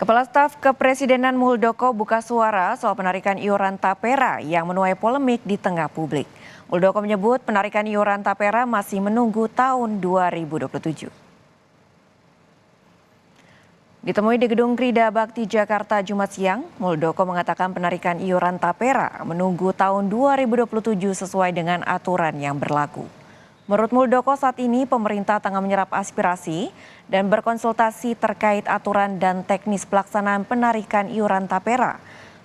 Kepala Staf Kepresidenan Muldoko buka suara soal penarikan iuran tapera yang menuai polemik di tengah publik. Muldoko menyebut penarikan iuran tapera masih menunggu tahun 2027. Ditemui di Gedung Krida Bakti Jakarta Jumat siang, Muldoko mengatakan penarikan iuran tapera menunggu tahun 2027 sesuai dengan aturan yang berlaku. Menurut Muldoko, saat ini pemerintah tengah menyerap aspirasi dan berkonsultasi terkait aturan dan teknis pelaksanaan penarikan iuran tapera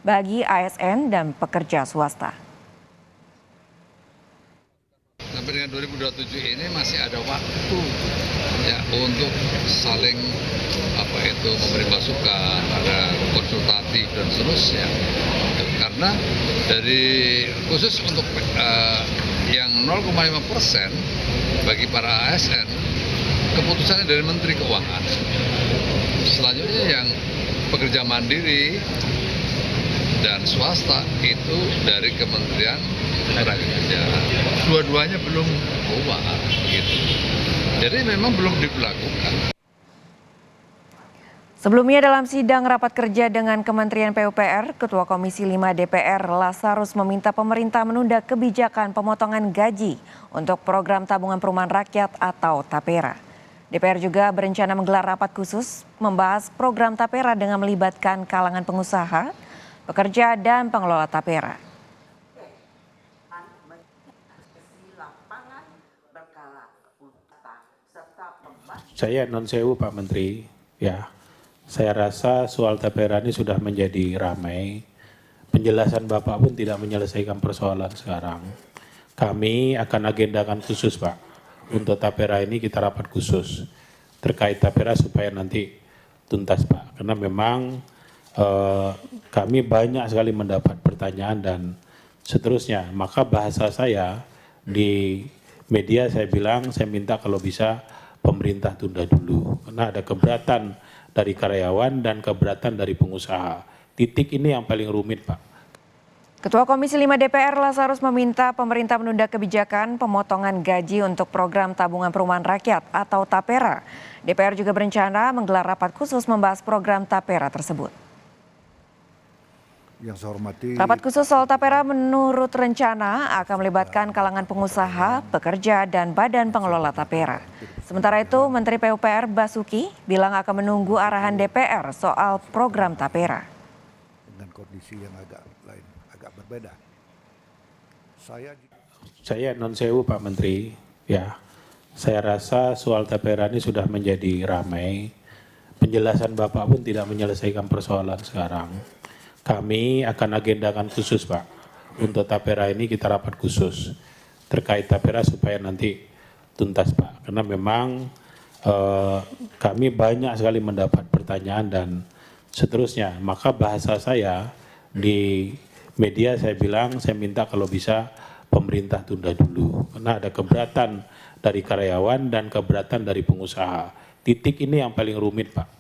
bagi ASN dan pekerja swasta. Sampai dengan 2027 ini masih ada waktu ya untuk saling memberi masukan, ada konsultatif dan seterusnya. Karena dari khusus untuk yang 0,5% bagi para ASN, keputusannya dari Menteri Keuangan. Selanjutnya yang pekerja mandiri dan swasta itu dari Kementerian Tenagakerjaan. Dua-duanya belum keluar, begitu. Jadi memang belum diberlakukan. Sebelumnya dalam sidang rapat kerja dengan Kementerian PUPR, Ketua Komisi 5 DPR Lazarus meminta pemerintah menunda kebijakan pemotongan gaji untuk program tabungan perumahan rakyat atau TAPERA. DPR juga berencana menggelar rapat khusus membahas program TAPERA dengan melibatkan kalangan pengusaha, pekerja, dan pengelola TAPERA. Saya non sewu Pak Menteri, ya. Saya rasa soal tapera ini sudah menjadi ramai. Penjelasan Bapak pun tidak menyelesaikan persoalan sekarang. Kami akan agendakan khusus Pak. Untuk tapera ini kita rapat khusus. Terkait tapera supaya nanti tuntas Pak. Karena memang kami banyak sekali mendapat pertanyaan dan seterusnya. Maka bahasa saya di media saya bilang, saya minta kalau bisa pemerintah tunda dulu. Karena ada keberatan dari karyawan dan keberatan dari pengusaha. Titik ini yang paling rumit, Pak. Ketua Komisi 5 DPR Lazarus meminta pemerintah menunda kebijakan pemotongan gaji untuk program tabungan perumahan rakyat atau TAPERA. DPR juga berencana menggelar rapat khusus membahas program TAPERA tersebut. Yang saya hormati, rapat khusus soal TAPERA menurut rencana akan melibatkan kalangan pengusaha, pekerja, dan badan pengelola TAPERA. Sementara itu, Menteri PUPR Basuki bilang akan menunggu arahan DPR soal program TAPERA. Dengan kondisi yang agak lain, agak berbeda. Saya non sewu Pak Menteri, ya. Saya rasa soal TAPERA ini sudah menjadi ramai. Penjelasan Bapak pun tidak menyelesaikan persoalan sekarang. Kami akan agendakan khusus Pak. Untuk TAPERA ini kita rapat khusus. Terkait TAPERA supaya nanti tuntas Pak. Karena memang kami banyak sekali mendapat pertanyaan dan seterusnya. Maka bahasa saya di media saya bilang, saya minta kalau bisa pemerintah tunda dulu. Karena ada keberatan dari karyawan dan keberatan dari pengusaha. Titik ini yang paling rumit Pak.